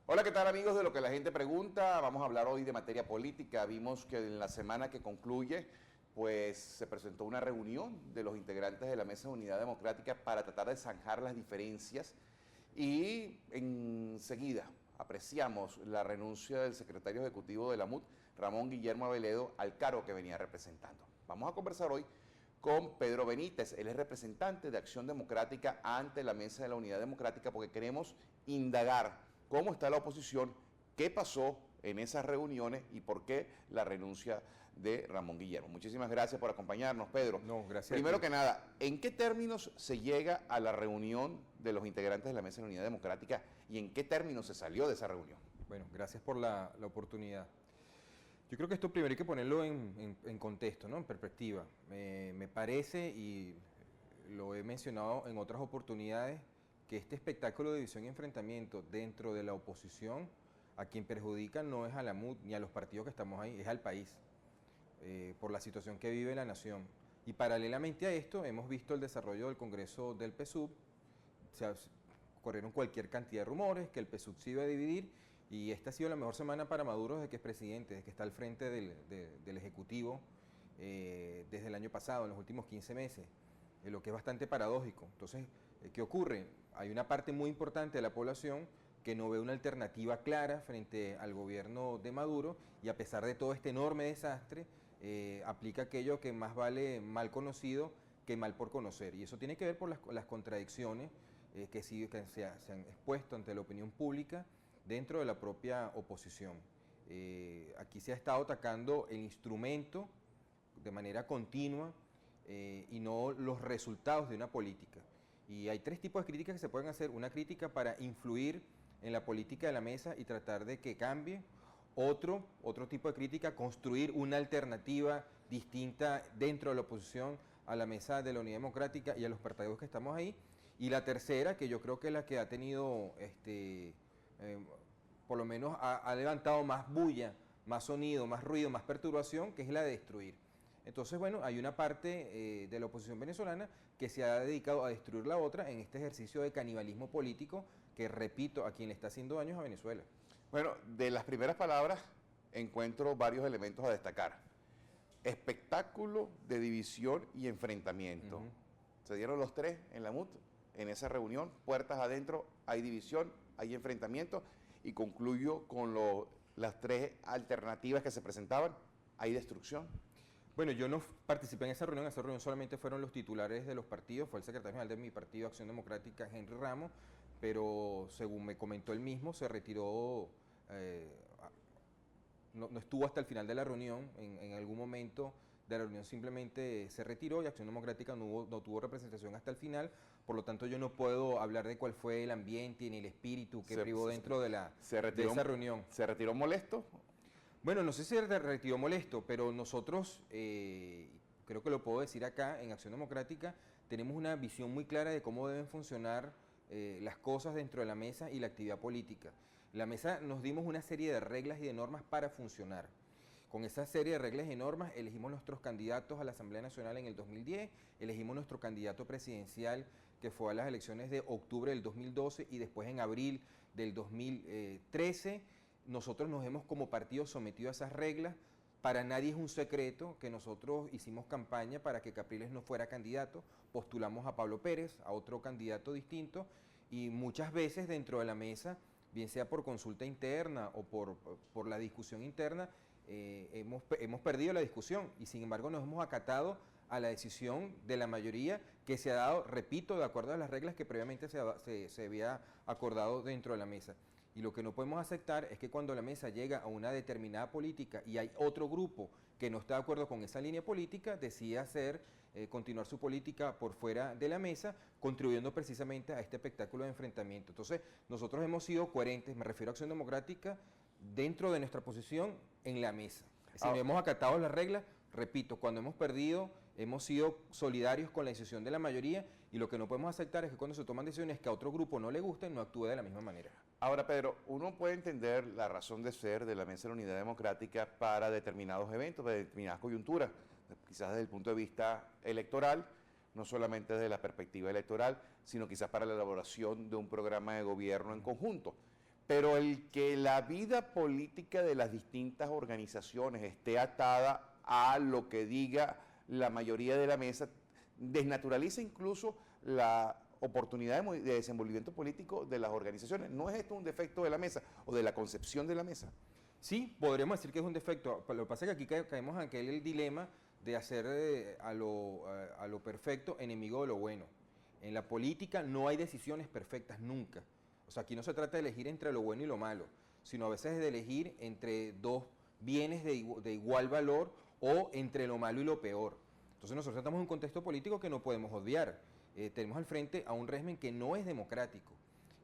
Hola, ¿qué tal amigos de Lo que la gente pregunta? Vamos a hablar hoy de materia política. Vimos que en la semana que concluye, pues se presentó una reunión de los integrantes de la Mesa de Unidad Democrática para tratar de zanjar las diferencias y enseguida apreciamos la renuncia del secretario ejecutivo de la MUD, Ramón Guillermo Aveledo, al cargo que venía representando. Vamos a conversar hoy con Pedro Benítez. Él es representante de Acción Democrática ante la Mesa de la Unidad Democrática porque queremos indagar cómo está la oposición, qué pasó en esas reuniones y por qué la renuncia de Ramón Guillermo. Muchísimas gracias por acompañarnos, Pedro. No, gracias a Primero ti. que nada, ¿en qué términos se llega a la reunión de los integrantes de la Mesa de la Unidad Democrática y en qué términos se salió de esa reunión? Bueno, gracias por la oportunidad. Yo creo que esto primero hay que ponerlo en contexto, ¿no? En perspectiva. Me parece, y lo he mencionado en otras oportunidades, que este espectáculo de división y enfrentamiento dentro de la oposición, a quien perjudica no es a la MUD ni a los partidos que estamos ahí, es al país, por la situación que vive la nación. Y paralelamente a esto, hemos visto el desarrollo del Congreso del PSUV. Corrieron cualquier cantidad de rumores, que el PSUV se iba a dividir, y esta ha sido la mejor semana para Maduro desde que es presidente, desde que está al frente del Ejecutivo, desde el año pasado, en los últimos 15 meses, lo que es bastante paradójico. Entonces, ¿qué ocurre? Hay una parte muy importante de la población que no ve una alternativa clara frente al gobierno de Maduro, y a pesar de todo este enorme desastre, aplica aquello que más vale mal conocido que mal por conocer. Y eso tiene que ver por las contradicciones que se han expuesto ante la opinión pública dentro de la propia oposición. Aquí se ha estado atacando el instrumento de manera continua y no los resultados de una política. Y hay tres tipos de críticas que se pueden hacer. Una crítica para influir en la política de la mesa y tratar de que cambie. Otro tipo de crítica, construir una alternativa distinta dentro de la oposición a la mesa de la Unidad Democrática y a los partidos que estamos ahí. Y la tercera, que yo creo que es la que ha tenido, por lo menos ha levantado más bulla, más sonido, más ruido, más perturbación, que es la de destruir. Entonces, bueno, hay una parte de la oposición venezolana que se ha dedicado a destruir la otra en este ejercicio de canibalismo político que, repito, a quien le está haciendo daños a Venezuela. Bueno, de las primeras palabras encuentro varios elementos a destacar. Espectáculo de división y enfrentamiento. Se dieron los tres en la MUT, en esa reunión, puertas adentro, hay división, hay enfrentamiento, y concluyo con las tres alternativas que se presentaban, hay destrucción. Bueno, yo no participé en esa reunión solamente fueron los titulares de los partidos, fue el secretario general de mi partido, Acción Democrática, Henry Ramos, pero según me comentó él mismo, se retiró, no estuvo hasta el final de la reunión, en algún momento de la reunión simplemente se retiró, y Acción Democrática no tuvo representación hasta el final. Por lo tanto yo no puedo hablar de cuál fue el ambiente ni el espíritu que privó dentro de esa reunión. ¿Se retiró molesto? Bueno, no sé si se retiró molesto, pero nosotros, creo que lo puedo decir acá, en Acción Democrática, tenemos una visión muy clara de cómo deben funcionar las cosas dentro de la mesa y la actividad política. La mesa nos dimos una serie de reglas y de normas para funcionar. Con esa serie de reglas y normas elegimos nuestros candidatos a la Asamblea Nacional en el 2010, elegimos nuestro candidato presidencial que fue a las elecciones de octubre del 2012 y después en abril del 2013. Nosotros nos hemos como partido sometido a esas reglas. Para nadie es un secreto que nosotros hicimos campaña para que Capriles no fuera candidato, postulamos a Pablo Pérez, a otro candidato distinto, y muchas veces dentro de la mesa, bien sea por consulta interna o por la discusión interna, hemos perdido la discusión, y sin embargo nos hemos acatado a la decisión de la mayoría que se ha dado, repito, de acuerdo a las reglas que previamente se había acordado dentro de la mesa. Y lo que no podemos aceptar es que cuando la mesa llega a una determinada política y hay otro grupo que no está de acuerdo con esa línea política, decida continuar su política por fuera de la mesa, contribuyendo precisamente a este espectáculo de enfrentamiento. Entonces, nosotros hemos sido coherentes, me refiero a Acción Democrática, dentro de nuestra posición en la mesa. Si no hemos acatado las reglas, repito, cuando hemos perdido, hemos sido solidarios con la decisión de la mayoría, y lo que no podemos aceptar es que cuando se toman decisiones que a otro grupo no le gusten, no actúe de la misma manera. Ahora, Pedro, uno puede entender la razón de ser de la Mesa de la Unidad Democrática para determinados eventos, para determinadas coyunturas, quizás desde el punto de vista electoral, no solamente desde la perspectiva electoral, sino quizás para la elaboración de un programa de gobierno en conjunto. pero el que la vida política de las distintas organizaciones esté atada a lo que diga la mayoría de la mesa, desnaturaliza incluso la oportunidad de desenvolvimiento político de las organizaciones. ¿No es esto un defecto de la mesa o de la concepción de la mesa? Sí, podríamos decir que es un defecto. Lo que pasa es que aquí caemos en aquel dilema de hacer a lo perfecto enemigo de lo bueno. En la política no hay decisiones perfectas nunca. O sea, aquí no se trata de elegir entre lo bueno y lo malo, sino a veces de elegir entre dos bienes de igual valor o entre lo malo y lo peor. Entonces nosotros estamos en un contexto político que no podemos odiar. Tenemos al frente a un régimen que no es democrático,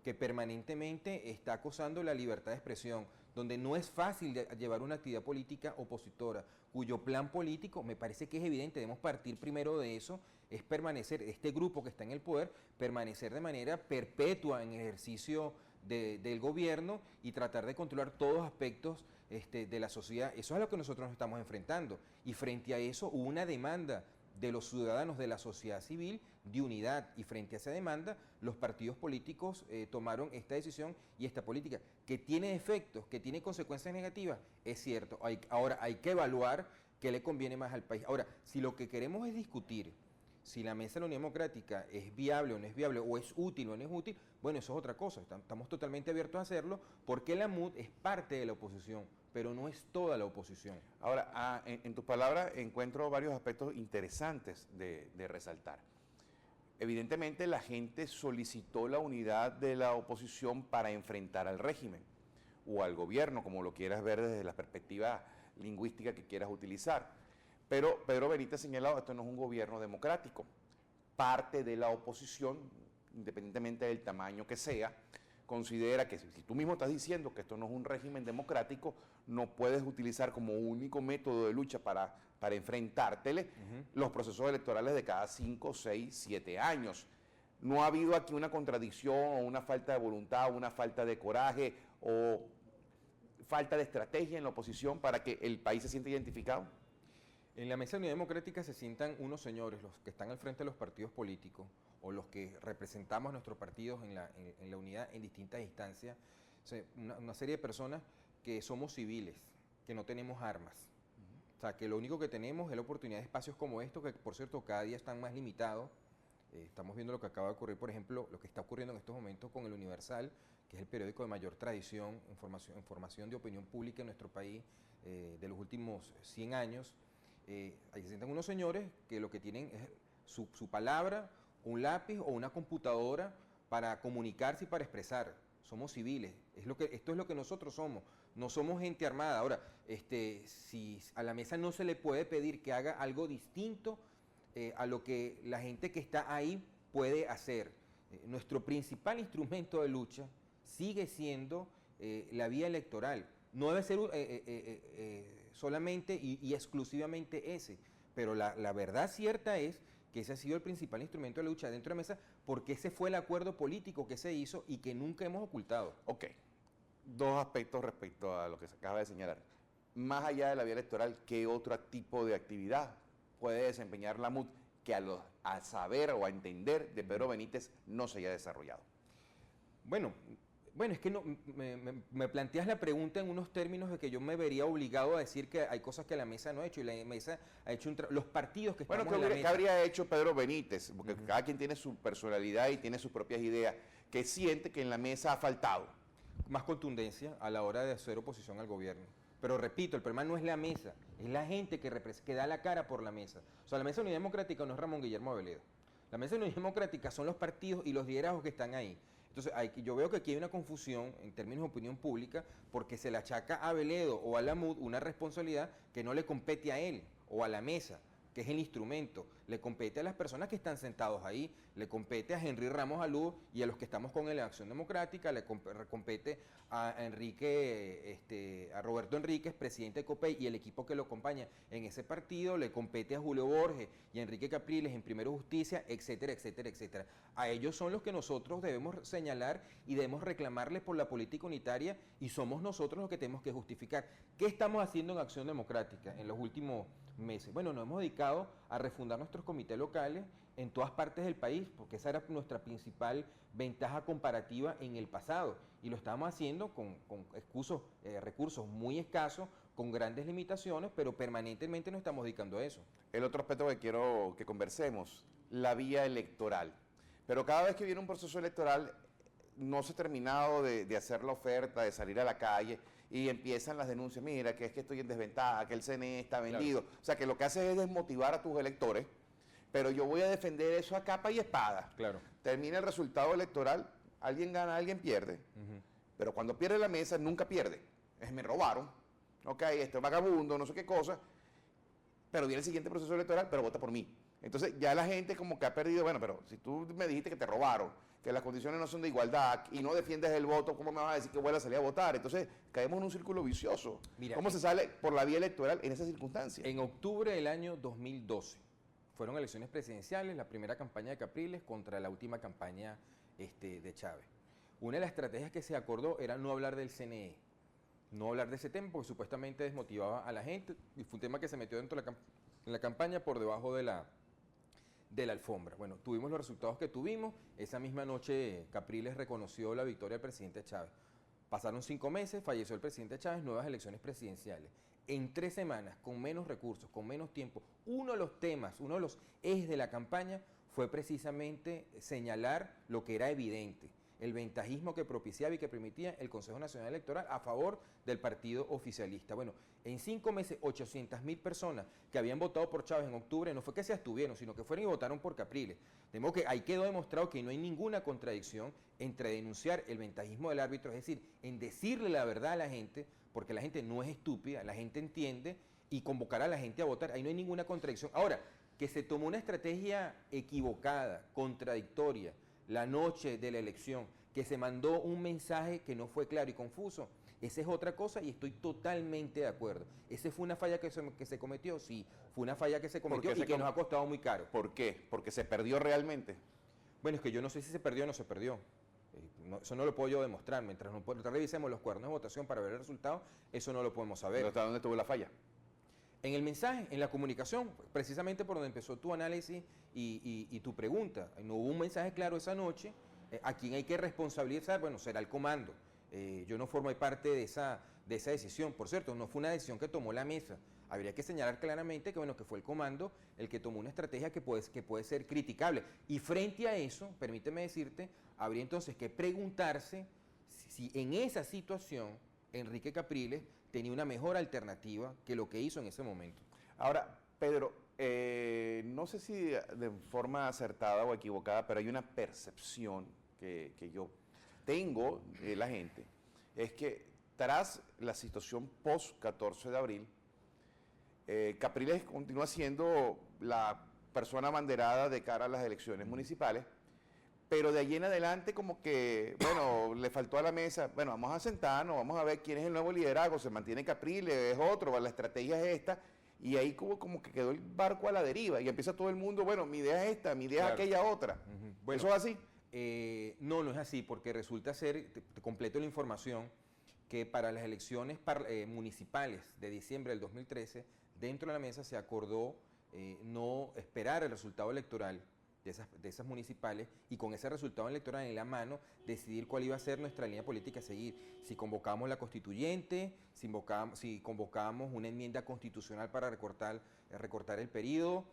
que permanentemente está acosando la libertad de expresión, donde no es fácil llevar una actividad política opositora, cuyo plan político, me parece que es evidente, debemos partir primero de eso, es permanecer, este grupo que está en el poder, permanecer de manera perpetua en ejercicio del gobierno y tratar de controlar todos los aspectos de la sociedad. Eso es a lo que nosotros nos estamos enfrentando. Y frente a eso hubo una demanda de los ciudadanos de la sociedad civil de unidad, y frente a esa demanda los partidos políticos tomaron esta decisión y esta política, que tiene efectos, que tiene consecuencias negativas, es cierto. Ahora hay que evaluar qué le conviene más al país. Ahora, si lo que queremos es discutir si la mesa de la Unidad Democrática es viable o no es viable, o es útil o no es útil, bueno, eso es otra cosa. Estamos totalmente abiertos a hacerlo, porque la MUD es parte de la oposición, pero no es toda la oposición. Ahora, en tus palabras encuentro varios aspectos interesantes de resaltar. Evidentemente la gente solicitó la unidad de la oposición para enfrentar al régimen o al gobierno, como lo quieras ver desde la perspectiva lingüística que quieras utilizar. Pero Pedro Benítez ha señalado, esto no es un gobierno democrático. Parte de la oposición, independientemente del tamaño que sea, considera que si tú mismo estás diciendo que esto no es un régimen democrático, no puedes utilizar como único método de lucha para enfrentártele los procesos electorales de cada 5, 6, 7 años. No ha habido aquí una contradicción o una falta de voluntad, o una falta de coraje o falta de estrategia en la oposición para que el país se sienta identificado. En la mesa de Unidad Democrática se sientan unos señores, los que están al frente de los partidos políticos, o los que representamos nuestros partidos en la unidad en distintas instancias, o sea, una serie de personas que somos civiles, que no tenemos armas. O sea, que lo único que tenemos es la oportunidad de espacios como estos, que por cierto cada día están más limitados. Estamos viendo lo que acaba de ocurrir, por ejemplo, lo que está ocurriendo en estos momentos con el Universal, que es el periódico de mayor tradición en formación de opinión pública en nuestro país de los últimos 100 años. Ahí se sientan unos señores que lo que tienen es su palabra, un lápiz o una computadora para comunicarse y para expresar. Somos civiles, esto es lo que nosotros somos, no somos gente armada. Ahora, si a la mesa no se le puede pedir que haga algo distinto a lo que la gente que está ahí puede hacer. Nuestro principal instrumento de lucha sigue siendo la vía electoral. No debe ser solamente y exclusivamente ese, pero la verdad cierta es que ese ha sido el principal instrumento de la lucha dentro de la mesa, porque ese fue el acuerdo político que se hizo y que nunca hemos ocultado. Ok, dos aspectos respecto a lo que se acaba de señalar. Más allá de la vía electoral, ¿qué otro tipo de actividad puede desempeñar la MUD que a saber o a entender de Pedro Benítez no se haya desarrollado? Bueno, es que no, me planteas la pregunta en unos términos de que yo me vería obligado a decir que hay cosas que la mesa no ha hecho, y la mesa ha hecho los partidos que estamos en la mesa. ¿Qué habría hecho Pedro Benítez? Porque cada quien tiene su personalidad y tiene sus propias ideas. ¿Qué siente que en la mesa ha faltado? Más contundencia a la hora de hacer oposición al gobierno. Pero repito, el problema no es la mesa, es la gente que da la cara por la mesa. O sea, la mesa de Unidad Democrática no es Ramón Guillermo Aveledo. La mesa de Unidad Democrática son los partidos y los liderazgos que están ahí. Entonces, yo veo que aquí hay una confusión en términos de opinión pública, porque se le achaca a Aveledo o a la MUD una responsabilidad que no le compete a él o a la mesa, que es el instrumento. Le compete a las personas que están sentados ahí, le compete a Henry Ramos Alú y a los que estamos con la Acción Democrática, le compete a a Roberto Enríquez, presidente de COPEI, y el equipo que lo acompaña en ese partido, le compete a Julio Borges y a Enrique Capriles en Primero Justicia, etcétera, etcétera, etcétera. A ellos son los que nosotros debemos señalar y debemos reclamarles por la política unitaria, y somos nosotros los que tenemos que justificar. ¿Qué estamos haciendo en Acción Democrática en los últimos meses? Bueno, nos hemos dedicado a refundar nuestros nuestros comités locales en todas partes del país, porque esa era nuestra principal ventaja comparativa en el pasado. Y lo estábamos haciendo con recursos muy escasos, con grandes limitaciones, pero permanentemente nos estamos dedicando a eso. El otro aspecto que quiero que conversemos, la vía electoral. Pero cada vez que viene un proceso electoral, no se ha terminado de hacer la oferta, de salir a la calle, y empiezan las denuncias, mira, que es que estoy en desventaja, que el CNE está vendido. Claro. O sea, que lo que hace es desmotivar a tus electores, pero yo voy a defender eso a capa y espada. Claro. Termina el resultado electoral, alguien gana, alguien pierde. Pero cuando pierde la mesa, nunca pierde. Me robaron, ok, este es vagabundo, no sé qué cosa, pero viene el siguiente proceso electoral, pero vota por mí. Entonces ya la gente como que ha perdido, bueno, pero si tú me dijiste que te robaron, que las condiciones no son de igualdad y no defiendes el voto, ¿cómo me vas a decir que vuelva a salir a votar? Entonces caemos en un círculo vicioso. Mira, ¿cómo se sale por la vía electoral en esas circunstancias? En octubre del año 2012 fueron elecciones presidenciales, la primera campaña de Capriles contra la última campaña de Chávez. Una de las estrategias que se acordó era no hablar del CNE, no hablar de ese tema porque supuestamente desmotivaba a la gente y fue un tema que se metió dentro de la campaña por debajo de la alfombra. Bueno, tuvimos los resultados que tuvimos. Esa misma noche Capriles reconoció la victoria del presidente Chávez. Pasaron 5 meses, falleció el presidente Chávez, nuevas elecciones presidenciales. En 3 semanas, con menos recursos, con menos tiempo, uno de los temas, uno de los ejes de la campaña fue precisamente señalar lo que era evidente, el ventajismo que propiciaba y que permitía el Consejo Nacional Electoral a favor del partido oficialista. Bueno, en 5 meses, 800.000 personas que habían votado por Chávez en octubre, no fue que se abstuvieron, sino que fueron y votaron por Capriles. De modo que ahí quedó demostrado que no hay ninguna contradicción entre denunciar el ventajismo del árbitro, es decir, en decirle la verdad a la gente, porque la gente no es estúpida, la gente entiende, y convocar a la gente a votar, ahí no hay ninguna contradicción. Ahora, que se tomó una estrategia equivocada, contradictoria, la noche de la elección, que se mandó un mensaje que no fue claro y confuso, esa es otra cosa y estoy totalmente de acuerdo. ¿Esa fue una falla que se cometió? Sí, fue una falla que se cometió y que nos ha costado muy caro. ¿Por qué? ¿Porque se perdió realmente? Bueno, es que yo no sé si se perdió o no se perdió. Eso no lo puedo yo demostrar. Mientras no revisemos los cuadernos de votación para ver el resultado, eso no lo podemos saber. ¿Pero hasta dónde estuvo la falla? En el mensaje, en la comunicación, precisamente por donde empezó tu análisis y tu pregunta. No hubo un mensaje claro esa noche. ¿A quién hay que responsabilizar? Bueno, será el comando. Yo no formé parte de esa decisión. Por cierto, no fue una decisión que tomó la mesa. Habría que señalar claramente que fue el comando el que tomó una estrategia que puede ser criticable. Y frente a eso, permíteme decirte, habría entonces que preguntarse si en esa situación Enrique Capriles tenía una mejor alternativa que lo que hizo en ese momento. Ahora, Pedro, no sé si de forma acertada o equivocada, pero hay una percepción que yo tengo de la gente, es que tras la situación post-14 de abril, Capriles continúa siendo la persona abanderada de cara a las elecciones municipales, pero de allí en adelante como que, bueno, le faltó a la mesa, bueno, vamos a sentarnos, vamos a ver quién es el nuevo liderazgo, se mantiene Capriles, es otro, la estrategia es esta, y ahí como que quedó el barco a la deriva y empieza todo el mundo, bueno, mi idea es esta, mi idea es aquella otra. Bueno, ¿eso es así? No es así, porque resulta ser, te completo la información, que para las elecciones municipales de diciembre del 2013, dentro de la mesa se acordó no esperar el resultado electoral de esas municipales y con ese resultado electoral en la mano decidir cuál iba a ser nuestra línea política a seguir. Si convocábamos la constituyente, si convocábamos una enmienda constitucional para recortar el periodo,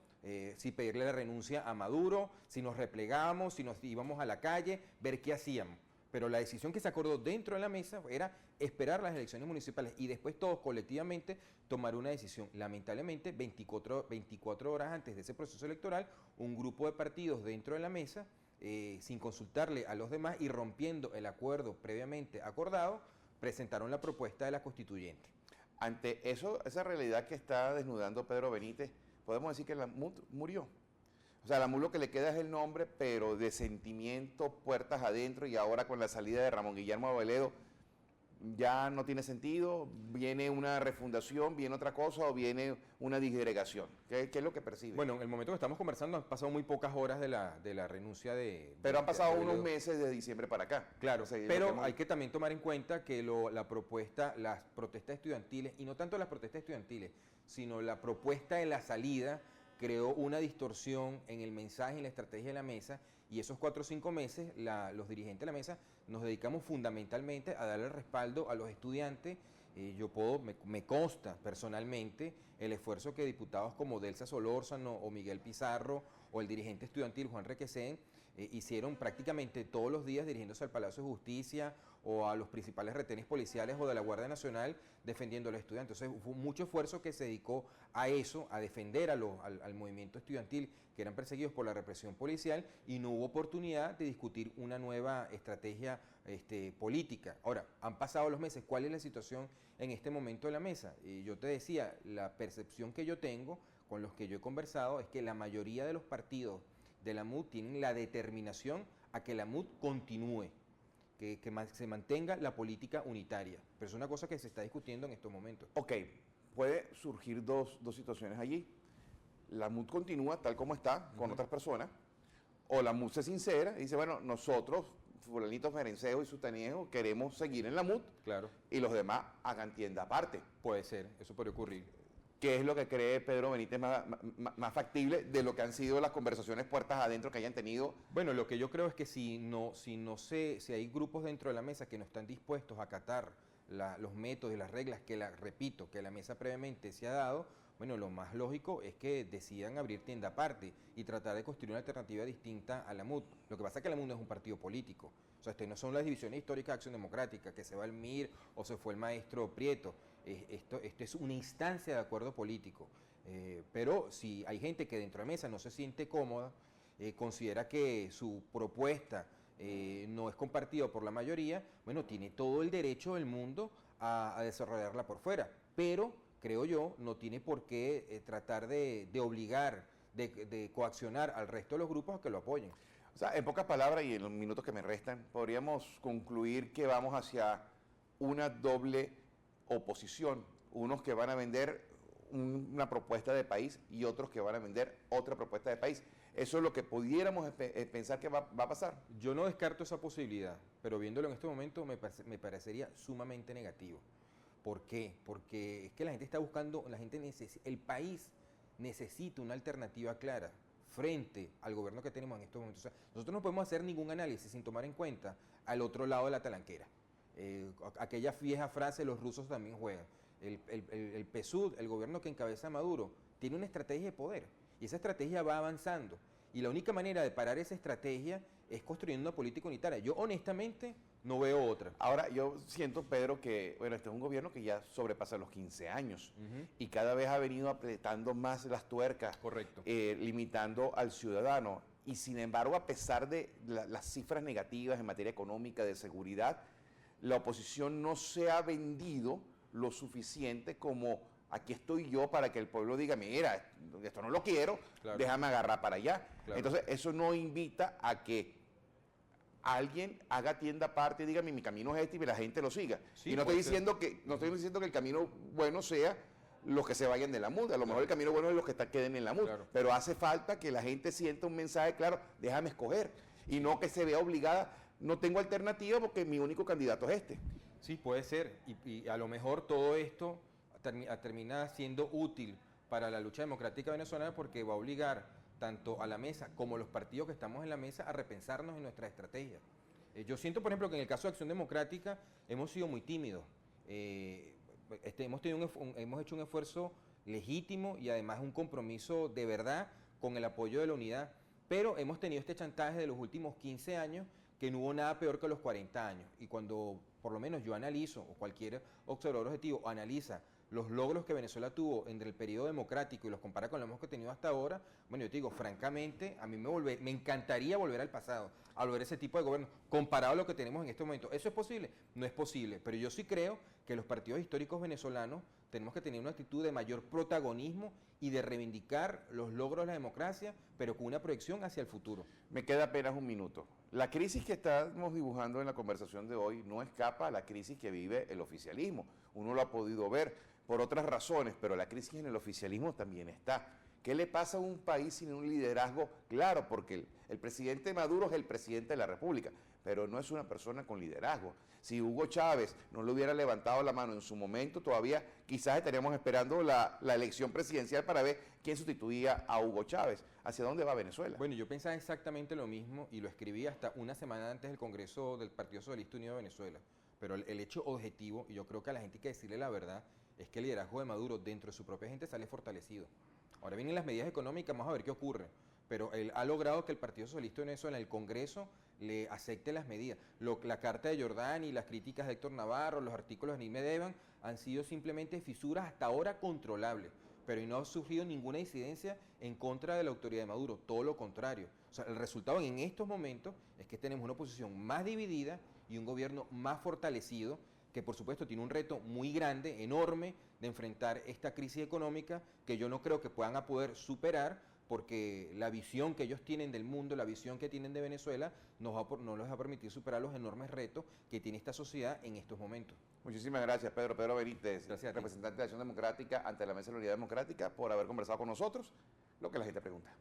si pedirle la renuncia a Maduro, si nos replegábamos, si nos íbamos a la calle, ver qué hacíamos. Pero la decisión que se acordó dentro de la mesa era esperar las elecciones municipales y después todos colectivamente tomar una decisión. Lamentablemente, 24 horas antes de ese proceso electoral, un grupo de partidos dentro de la mesa, sin consultarle a los demás y rompiendo el acuerdo previamente acordado, presentaron la propuesta de la constituyente. Ante esa realidad que está desnudando Pedro Benítez, podemos decir que la MUD murió. O sea, la MUD lo que le queda es el nombre, pero de sentimiento, puertas adentro, y ahora con la salida de Ramón Guillermo Aveledo, ya no tiene sentido, viene una refundación, viene otra cosa o viene una disgregación. ¿Qué es lo que percibe? Bueno, en el momento que estamos conversando han pasado muy pocas horas de la renuncia Pero han pasado unos meses de diciembre para acá. Claro, o sea, pero hay que también tomar en cuenta que las protestas estudiantiles, y no tanto las protestas estudiantiles, sino la propuesta de la salida creó una distorsión en el mensaje y la estrategia de la mesa, y esos 4 o 5 meses los dirigentes de la mesa nos dedicamos fundamentalmente a darle respaldo a los estudiantes. Me consta personalmente el esfuerzo que diputados como Delsa Solórzano o Miguel Pizarro o el dirigente estudiantil Juan Requesén hicieron prácticamente todos los días dirigiéndose al Palacio de Justicia o a los principales retenes policiales o de la Guardia Nacional defendiendo a los estudiantes. Entonces fue mucho esfuerzo que se dedicó a eso, a defender al movimiento estudiantil que eran perseguidos por la represión policial, y no hubo oportunidad de discutir una nueva estrategia política. Ahora, han pasado los meses, ¿cuál es la situación en este momento de la mesa? Y yo te decía, la percepción que yo tengo con los que yo he conversado es que la mayoría de los partidos de la MUD tienen la determinación a que la MUD continúe, que se mantenga la política unitaria. Pero es una cosa que se está discutiendo en estos momentos. Ok, puede surgir dos situaciones allí. La MUD continúa tal como está, con otras personas, o la MUD se sincera y dice, bueno, nosotros, fulanitos Merenceo y Sutaniejo, queremos seguir en la MUD, claro, y los demás hagan tienda aparte. Puede ser, eso puede ocurrir. ¿Qué es lo que cree Pedro Benítez más factible de lo que han sido las conversaciones puertas adentro que hayan tenido? Bueno, lo que yo creo es que si hay grupos dentro de la mesa que no están dispuestos a acatar los métodos y las reglas que repito, que la mesa previamente se ha dado, bueno, lo más lógico es que decidan abrir tienda aparte y tratar de construir una alternativa distinta a la MUD. Lo que pasa es que la MUD no es un partido político. O sea, no son las divisiones históricas de Acción Democrática, que se va el MIR o se fue el maestro Prieto. Esto es una instancia de acuerdo político. Pero si hay gente que dentro de la mesa no se siente cómoda, considera que su propuesta no es compartida por la mayoría, bueno, tiene todo el derecho del mundo a desarrollarla por fuera. Pero, creo yo, no tiene por qué tratar de obligar, de coaccionar al resto de los grupos a que lo apoyen. O sea, en pocas palabras y en los minutos que me restan, podríamos concluir que vamos hacia una doble oposición. Unos que van a vender una propuesta de país y otros que van a vender otra propuesta de país. Eso es lo que pudiéramos pensar que va a pasar. Yo no descarto esa posibilidad, pero viéndolo en este momento me parecería sumamente negativo. ¿Por qué? Porque es que la gente está buscando, el país necesita una alternativa clara frente al gobierno que tenemos en estos momentos. O sea, nosotros no podemos hacer ningún análisis sin tomar en cuenta al otro lado de la talanquera. Aquella vieja frase, los rusos también juegan. El PSUV, el gobierno que encabeza Maduro, tiene una estrategia de poder y esa estrategia va avanzando. Y la única manera de parar esa estrategia es construyendo una política unitaria. Yo honestamente no veo otra. Ahora, yo siento, Pedro, que bueno, este es un gobierno que ya sobrepasa los 15 años y cada vez ha venido apretando más las tuercas. Correcto. Limitando al ciudadano. Y sin embargo, a pesar de las cifras negativas en materia económica, de seguridad, la oposición no se ha vendido lo suficiente como aquí estoy yo para que el pueblo diga, mira, esto no lo quiero, claro, déjame agarrar para allá. Claro. Entonces, eso no invita a que alguien haga tienda aparte y diga, mi camino es este y la gente lo siga. Sí, y no estoy diciendo que el camino bueno sea los que se vayan de la MUD. A lo mejor el camino bueno es los que queden en la MUD. Claro. Pero hace falta que la gente sienta un mensaje claro, déjame escoger. Y no que se vea obligada, no tengo alternativa porque mi único candidato es este. Sí, puede ser. Y a lo mejor todo esto termina siendo útil para la lucha democrática venezolana porque va a obligar tanto a la mesa como los partidos que estamos en la mesa a repensarnos en nuestra estrategia. Yo siento, por ejemplo, que en el caso de Acción Democrática hemos sido muy tímidos. Hemos hecho un esfuerzo legítimo y además un compromiso de verdad con el apoyo de la unidad, pero hemos tenido este chantaje de los últimos 15 años que no hubo nada peor que los 40 años. Y cuando por lo menos yo analizo, o cualquier observador objetivo analiza los logros que Venezuela tuvo entre el periodo democrático y los compara con los que ha tenido hasta ahora, bueno, yo te digo, francamente, a mí me encantaría volver al pasado, a volver a ese tipo de gobierno, comparado a lo que tenemos en este momento. ¿Eso es posible? No es posible, pero yo sí creo que los partidos históricos venezolanos tenemos que tener una actitud de mayor protagonismo y de reivindicar los logros de la democracia, pero con una proyección hacia el futuro. Me queda apenas un minuto. La crisis que estamos dibujando en la conversación de hoy no escapa a la crisis que vive el oficialismo. Uno lo ha podido ver por otras razones, pero la crisis en el oficialismo también está. ¿Qué le pasa a un país sin un liderazgo claro? Porque el presidente Maduro es el presidente de la República, pero no es una persona con liderazgo. Si Hugo Chávez no le hubiera levantado la mano en su momento, todavía quizás estaríamos esperando la elección presidencial para ver quién sustituía a Hugo Chávez. ¿Hacia dónde va Venezuela? Bueno, yo pensaba exactamente lo mismo y lo escribí hasta una semana antes del Congreso del Partido Socialista Unido de Venezuela. Pero el hecho objetivo, y yo creo que a la gente hay que decirle la verdad, es que el liderazgo de Maduro dentro de su propia gente sale fortalecido. Ahora vienen las medidas económicas, vamos a ver qué ocurre. Pero él ha logrado que el Partido Socialista de Venezuela en el Congreso le acepte las medidas. La carta de Jordani, las críticas de Héctor Navarro, los artículos de Nime Devan han sido simplemente fisuras hasta ahora controlables, pero no ha surgido ninguna incidencia en contra de la autoridad de Maduro, todo lo contrario. O sea, el resultado en estos momentos es que tenemos una oposición más dividida y un gobierno más fortalecido, que por supuesto tiene un reto muy grande, enorme, de enfrentar esta crisis económica que yo no creo que puedan a poder superar, porque la visión que ellos tienen del mundo, la visión que tienen de Venezuela, no les va a permitir superar los enormes retos que tiene esta sociedad en estos momentos. Muchísimas gracias, Pedro. Pedro Benítez, Gracias a ti. representante de Acción Democrática ante la Mesa de la Unidad Democrática, por haber conversado con nosotros lo que la gente pregunta.